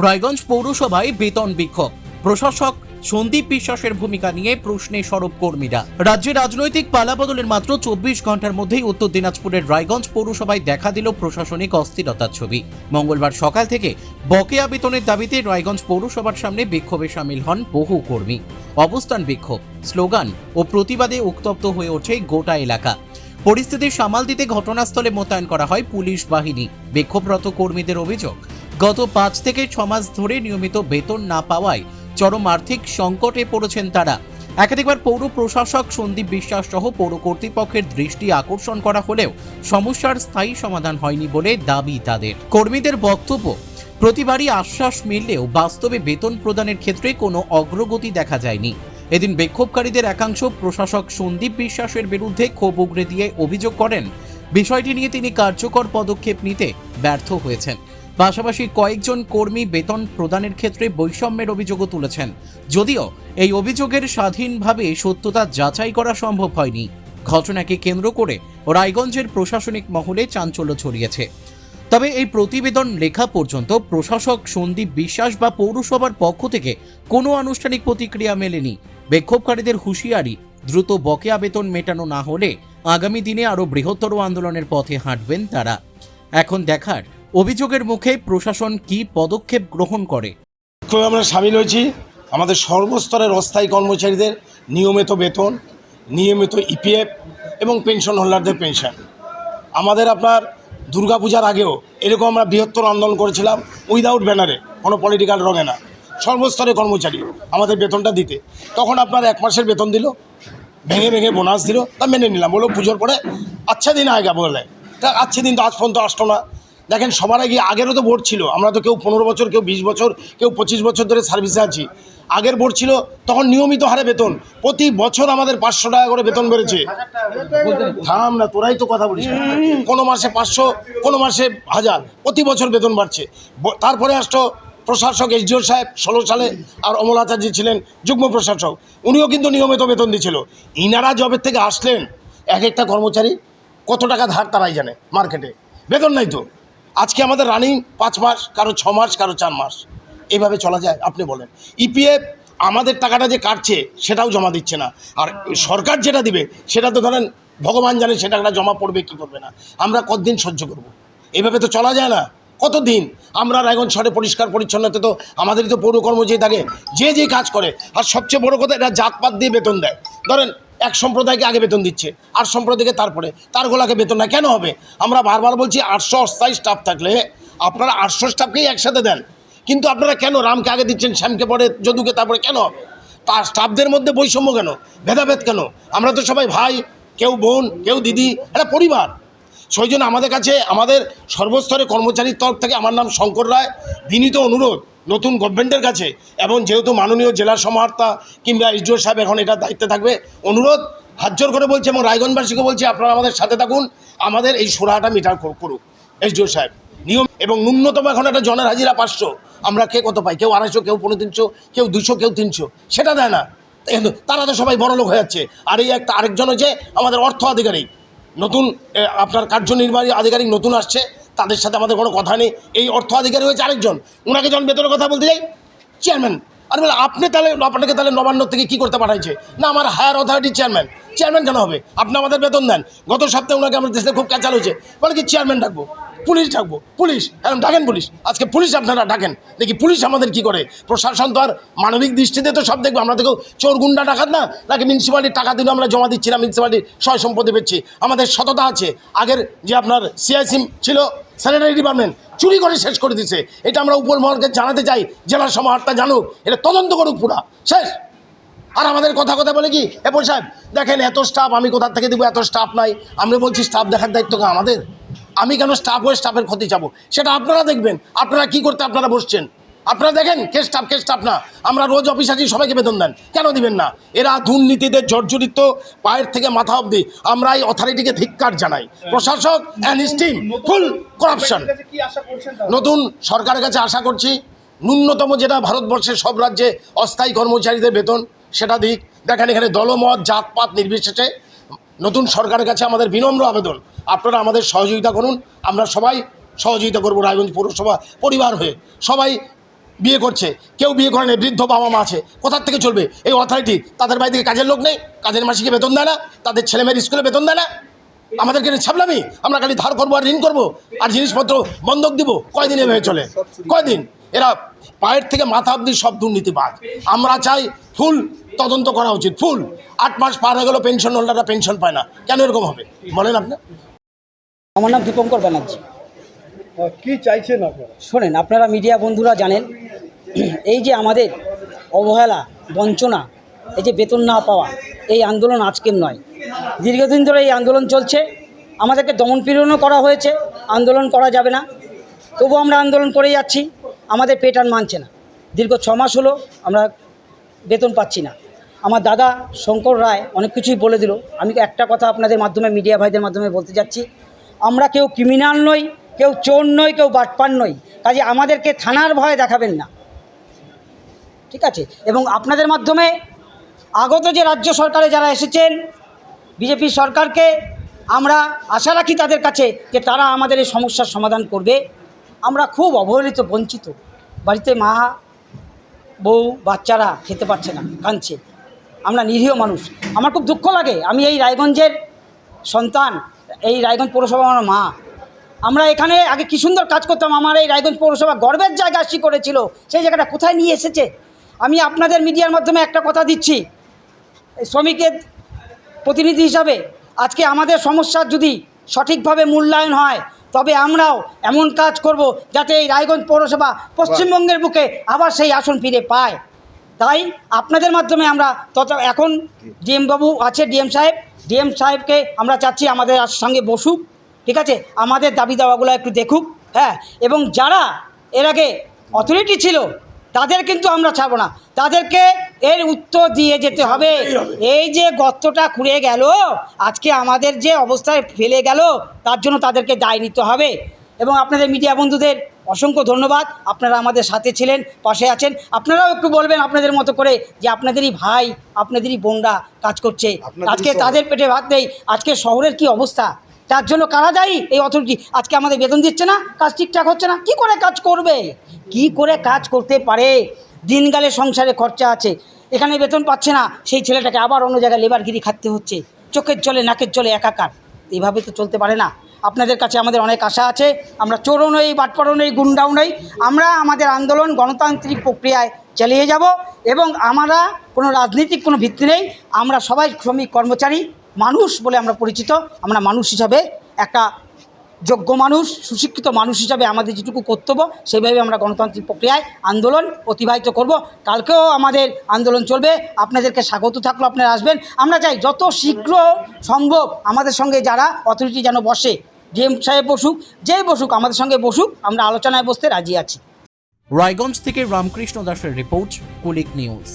রায়গঞ্জ পৌরসভায় বেতন বিক্ষোভ, প্রশাসক সন্দীপ বিশ্বাসের ভূমিকা নিয়ে প্রশ্নে সরব কর্মীরা। রাজ্যে রাজনৈতিক পালাবদলের মাত্র 24 ঘন্টার মধ্যেই উত্তর দিনাজপুরের রায়গঞ্জ পৌরসভায় দেখা দিল প্রশাসনিক অস্থিরতার ছবি। মঙ্গলবার সকাল থেকে বকেয়া বেতনের দাবিতে রায়গঞ্জ পৌরসভার সামনে বিক্ষোভে সামিল হন বহু কর্মী। অবস্থান বিক্ষোভ, স্লোগান ও প্রতিবাদে উত্তপ্ত হয়ে ওঠে গোটা এলাকা। পরিস্থিতি সামাল দিতে ঘটনাস্থলে মোতায়েন করা হয় পুলিশ বাহিনী। বিক্ষোভরত কর্মীদের অভিযোগ, গত 5 থেকে 6 মাস ধরে নিয়মিত বেতন না পাওয়ায় চরম আর্থিক সংকটে পড়েছেন তারা। একাধিকবার পৌর প্রশাসক সন্দীপ বিশ্বাস সহ পৌর কর্তৃপক্ষের দৃষ্টি আকর্ষণ করা হলেও সমস্যার স্থায়ী সমাধান হয়নি বলে দাবি তাদের। কর্মীদের বক্তব্য, প্রতিবারই আশ্বাস মিললেও বাস্তবে বেতন প্রদানের ক্ষেত্রে কোনো অগ্রগতি দেখা যায়নি। এদিন বিক্ষোভকারীদের একাংশ প্রশাসক সন্দীপ বিশ্বাসের বিরুদ্ধে ক্ষোভ উগরে দিয়ে অভিযোগ করেন, বিষয়টি নিয়ে তিনি কার্যকর পদক্ষেপ নিতে ব্যর্থ হয়েছেন। পাশাপাশি কয়েকজন কর্মী বেতন প্রদানের ক্ষেত্রে বৈষম্যের অভিযোগও তুলেছেন, যদিও এই অভিযোগের স্বাধীনভাবে সত্যতা যাচাই করা সম্ভব হয়নি। ঘটনাকে কেন্দ্র করে রায়গঞ্জের প্রশাসনিক মহলে চাঞ্চল্য ছড়িয়েছে। তবে এই প্রতিবেদন লেখা পর্যন্ত প্রশাসক সন্দীপ বিশ্বাস বা পৌরসভার পক্ষ থেকে কোনো আনুষ্ঠানিক প্রতিক্রিয়া মেলেনি। বিক্ষোভকারীদের হুঁশিয়ারি, দ্রুত বকেয়া বেতন মেটানো না হলে আগামী দিনে আরও বৃহত্তর আন্দোলনের পথে হাঁটবেন তারা। এখন দেখার, অভিযোগের মুখে প্রশাসন কি পদক্ষেপ গ্রহণ করে। আমরা সামিল হয়েছি আমাদের সর্বস্তরের অস্থায়ী কর্মচারীদের নিয়মিত বেতন, নিয়মিত ইপিএফ এবং পেনশন হোল্ডারদের পেনশন। আমাদের আপনার দুর্গাপূজার আগেও এরকম আমরা বৃহত্তর আন্দোলন করেছিলাম, উইদাউট ব্যানারে, কোনো পলিটিক্যাল রঙে না, সর্বস্তরের কর্মচারী আমাদের বেতনটা দিতে। তখন আপনার 1 মাসের বেতন দিল, ভেঙে ভেঙে বোনাস দিল, তা মেনে নিলাম, বলো পুজোর পরে আচ্ছা দিন আয়গা বলে, তা আচ্ছা দিন তো আজ পর্যন্ত আসতো না। দেখেন সবার আগে আগেরও তো বোর্ড ছিল, আমরা তো কেউ 15 বছর, কেউ 20 বছর, কেউ 25 বছর ধরে সার্ভিসে আছি। আগের বোর্ড ছিল, তখন নিয়মিত হারে বেতন, প্রতি বছর আমাদের 500 টাকা করে বেতন বেড়েছে। থাম না, তোরাই তো কথা বলিস। কোনো মাসে 500, কোনো মাসে 1000, প্রতি বছর বেতন বাড়ছে। তারপরে আসতো প্রশাসক এসডিও সাহেব 16 সালে, আর অমল আচার্য ছিলেন যুগ্ম প্রশাসক, উনিও কিন্তু নিয়মিত বেতন দিচ্ছিল। ইনারা জবের থেকে আসলেন, এক একটা কর্মচারী কত টাকা ধার তারাই জানে, মার্কেটে বেতন নাই তো। আজকে আমাদের রানিং 5 মাস, কারো 6 মাস, কারো 4 মাস, এইভাবে চলা যায়? আপনি বলেন। ইপিএফ আমাদের টাকাটা যে কাটছে সেটাও জমা দিচ্ছে না, আর সরকার যেটা দিবে সেটা তো ধরেন ভগবান জানে সে টাকাটা জমা পড়বে কি করবে না। আমরা কতদিন সহ্য করব? এইভাবে তো চলা যায় না। কতদিন আমরা রায়গঞ্জ শহরে পরিষ্কার পরিচ্ছন্নতা তো আমাদেরই তো পৌর কর্মচারী থাকে, যে কাজ করে। আর সবচেয়ে বড় কথা, এটা জাতপাত দিয়ে বেতন দেয়। ধরেন এক সম্প্রদায়কে আগে বেতন দিচ্ছে, আর সম্প্রদায়কে তারপরে, তার গোলাকে বেতন না কেন হবে? আমরা বারবার বলছি 800 অস্থায়ী স্টাফ থাকলে আপনারা 800 স্টাফকেই একসাথে দেন, কিন্তু আপনারা কেন রামকে আগে দিচ্ছেন, শ্যামকে পরে, যদুকে তারপরে কেন হবে? তার স্টাফদের মধ্যে বৈষম্য কেন, ভেদাভেদ কেন? আমরা তো সবাই ভাই, কেউ বোন, কেউ দিদি, একটা পরিবার। সেই জন্য আমাদের কাছে, আমাদের সর্বস্তরের কর্মচারীর তরফ থেকে, আমার নাম শঙ্কর রায়, বিনীত অনুরোধ নতুন গভর্নমেন্টের কাছে, এবং যেহেতু মাননীয় জেলা সমাহর্তা কিংবা এসডিও সাহেব এখন এটার দায়িত্বে থাকবে, অনুরোধ হাত জোর করে বলছি, এবং রায়গঞ্জবাসীকে বলছি, আপনারা আমাদের সাথে থাকুন, আমাদের এই সুরাহাটা মিটার করুক এসডিও সাহেব। নিয়ম এবং ন্যূনতম এখন একটা জনের হাজিরা 500, আমরা কে কত পাই? কেউ 250, কেউ 350, কেউ 200, কেউ 300, সেটা দেয় না। তারা তো সবাই বড় লোক হয়ে যাচ্ছে। আর এই একটা আরেকজন হচ্ছে আমাদের অর্থ আধিকারিক, নতুন আপনার কার্যনির্বাহী আধিকারিক নতুন আসছে, তাদের সাথে আমাদের কোনো কথা নেই। এই অর্থ আধিকারিক হয়েছে আরেকজন, ওনাকে যখন বেতনের কথা বলতে যাই, চেয়ারম্যান। আর বলে আপনি তাহলে, আপনাকে তাহলে নবান্ন থেকে কী করতে পাঠাইছে? না, আমার হায়ার অথরিটি চেয়ারম্যান। চেয়ারম্যান কেন হবে? আপনি আমাদের বেতন দেন। গত সপ্তাহে ওনাকে আমাদের দেশে খুব ক্যাচাল হয়েছে, বলে কি চেয়ারম্যান ডাকবো, পুলিশ ডাকবো, পুলিশ এখন ডাকেন পুলিশ। আজকে পুলিশ আপনারা ডাকেন, দেখি পুলিশ আমাদের কি করে। প্রশাসন তো আর মানবিক দৃষ্টিতে তো সব দেখবো। আমরা দেখো চোর গুন্ডা ডাকাত না, নাকি মিউনিসিপ্যালিটির টাকা দিলে আমরা জমা দিচ্ছি না, মিউনিসিপ্যালিটির সয় সম্পত্তি পেচ্ছি। আমাদের সততা আছে। আগের যে আপনার সিআইসি ছিল, স্যানিটারি ডিপার্টমেন্ট, চুরি করে শেষ করে দিচ্ছে। এটা আমরা উপর মহলকে জানাতে চাই, জেলা সমাহর্তা জানুক, এটা তদন্ত করুক পুরা শেষ। আর আমাদের কথা বলে কি, এরপর সাহেব দেখেন এত স্টাফ, আমি কোথা থেকে দেবো, এত স্টাফ নাই। আমরা বলছি স্টাফ দেখার দায়িত্ব আমাদের। আমি কেন স্টাফ হয়ে স্টাফের ক্ষতি চাবো? সেটা আপনারা দেখবেন। আপনারা কি করতে আপনারা বসছেন, আপনারা দেখেন কে স্টাফ না। আমরা রোজ অফিস আছি, সবাইকে বেতন দেন, কেন দিবেন না? এরা দুর্নীতিতে জর্জরিত, পায়ের থেকে মাথা অবধি। আমরা এই অথরিটিকে ধিক্কার জানাই। প্রশাসক অ্যান্ড স্টিম ফুল করাপশন। নতুন সরকারের কাছে আশা করছি ন্যূনতম যেটা ভারতবর্ষের সব রাজ্যে অস্থায়ী কর্মচারীদের বেতন, সেটা দিক। দেখেন এখানে দলমত জাতপাত নির্বিশেষে নতুন সরকারের কাছে আমাদের বিনম্র আবেদন, আপনারা আমাদের সহযোগিতা করুন। আমরা সবাই সহযোগিতা করব। রায়গঞ্জ পৌরসভা পরিবার হয়ে সবাই বিয়ে করছে, কেউ বিয়ে করে নেই, বৃদ্ধ বাবা মা আছে, কোথার থেকে চলবে? এই অথরিটি, তাদের বাড়ি থেকে কাজের লোক নেই, কাজের মাসিকে বেতন দেয় না, তাদের ছেলেমেয়ের স্কুলে বেতন দেয় না, আমাদেরকে ছাপলামি, আমরা খালি ধার করবো আর ঋণ করবো আর জিনিসপত্র বন্ধক দিব, কয়দিন এভাবে চলে? কয়দিন? এরা পায়ের থেকে মাথা অব্দি সব দুর্নীতিবাজ। আমরা চাই ফুল তদন্ত করা উচিত, ফুল। 8 মাস পার হয়ে গেল, পেনশন হোল্ডাররা পেনশন পায় না, কেন এরকম হবে বলেন আপনি? আমার নাম দীপঙ্কর ব্যানার্জি। কি চাইছেন আপনারা? শোনেন, আপনারা মিডিয়া বন্ধুরা জানেন, এই যে আমাদের অবহেলা, বঞ্চনা, এই যে বেতন না পাওয়া, এই আন্দোলন আজকের নয়, দীর্ঘদিন ধরে এই আন্দোলন চলছে। আমাদেরকে দমনপীড়নও করা হয়েছে, আন্দোলন করা যাবে না, তবু আমরা আন্দোলন করে যাচ্ছি। আমাদের পেট আর মানছে না। দীর্ঘ 6 মাস হলো আমরা বেতন পাচ্ছি না। আমার দাদা শঙ্কর রায় অনেক কিছুই বলে দিল। আমি একটা কথা আপনাদের মাধ্যমে, মিডিয়া ভাইদের মাধ্যমে বলতে যাচ্ছি, আমরা কেউ ক্রিমিনাল নই, কেউ চোর নই, কেউ বাটপার নই, কাজে আমাদেরকে থানার ভয় দেখাবেন না, ঠিক আছে? এবং আপনাদের মাধ্যমে আগত যে রাজ্য সরকারে যারা এসেছেন, বিজেপি সরকারকে আমরা আশা রাখি তাদের কাছে যে তারা আমাদের এই সমস্যার সমাধান করবে। আমরা খুব অবহেলিত, বঞ্চিত, বাড়িতে মা বউ বাচ্চারা খেতে পারছে না, কাঁদছে, আমরা নিরীহ মানুষ। আমার খুব দুঃখ লাগে। আমি এই রায়গঞ্জের সন্তান, এই রায়গঞ্জ পৌরসভা আমার মা। আমরা এখানে আগে কী সুন্দর কাজ করতাম, আমার এই রায়গঞ্জ পৌরসভা গর্বের জায়গা সৃষ্টি করেছিল, সেই জায়গাটা কোথায় নিয়ে এসেছে? আমি আপনাদের মিডিয়ার মাধ্যমে একটা কথা দিচ্ছি, শ্রমিকের প্রতিনিধি হিসাবে আজকে আমাদের সমস্যার যদি সঠিকভাবে মূল্যায়ন হয়, তবে আমরাও এমন কাজ করব যাতে এই রায়গঞ্জ পৌরসভা পশ্চিমবঙ্গের বুকে আবার সেই আসন ফিরে পায়। তাই আপনাদের মাধ্যমে আমরা এখন ডিএম বাবু আছে, ডিএম সাহেবকে আমরা চাচ্ছি আমাদের সঙ্গে বসুক, ঠিক আছে, আমাদের দাবি দাওয়াগুলো একটু দেখুক, হ্যাঁ। এবং যারা এর আগে অথরিটি ছিল তাদের কিন্তু আমরা ছাড়বো না, তাদেরকে এর উত্তর দিয়ে যেতে হবে। এই যে গর্তটা খুঁড়ে গেল, আজকে আমাদের যে অবস্থায় ফেলে গেল, তার জন্য তাদেরকে দায় নিতে হবে। এবং আপনাদের মিডিয়া বন্ধুদের অসংখ্য ধন্যবাদ, আপনারা আমাদের সাথে ছিলেন, পাশে আছেন। আপনারাও একটু বলবেন আপনাদের মতো করে যে আপনাদেরই ভাই, আপনাদেরই বোনরা কাজ করছে, আজকে তাদের পেটে ভাত নেই। আজকে শহরের কি অবস্থা, তার জন্য কারা দায়ী? এই অথরিটি। আজকে আমাদের বেতন দিচ্ছে না, কাজ ঠিকঠাক হচ্ছে না, কি করে কাজ করবে, কি করে কাজ করতে পারে? দিনকালে সংসারে খরচা আছে, এখানে বেতন পাচ্ছে না, সেই ছেলেটাকে আবার অন্য জায়গায় লেবারগিরি খাটতে হচ্ছে, চোখের জলে নাকের জলে একাকার। এইভাবে তো চলতে পারে না। আপনাদের কাছে আমাদের অনেক আশা আছে। আমরা চোরও নই, বাটপারও নই, গুন্ডাও নই। আমরা আমাদের আন্দোলন গণতান্ত্রিক প্রক্রিয়ায় চালিয়ে যাব এবং আমরা কোনো রাজনৈতিক কোনো ভিত্তি নেই। আমরা সবাই শ্রমিক, কর্মচারী, মানুষ বলে আমরা পরিচিত। আমরা মানুষ হিসাবে, একটা যোগ্য মানুষ, সুশিক্ষিত মানুষ হিসাবে আমাদের যেটুকু কর্তব্য, সেইভাবে আমরা গণতান্ত্রিক প্রক্রিয়ায় আন্দোলন অতিবাহিত করব। কালকেও আমাদের আন্দোলন চলবে। আপনাদেরকে স্বাগত থাকলো, আপনারা আসবেন। আমরা চাই যত শীঘ্র সম্ভব আমাদের সঙ্গে যারা অথরিটি যেন বসে, ডিএম সাহেব বসুক, যেই বসুক আমাদের সঙ্গে বসুক, আমরা আলোচনায় বসতে রাজি আছি। রায়গঞ্জ থেকে রামকৃষ্ণ দাসের রিপোর্ট, কুলিক নিউজ।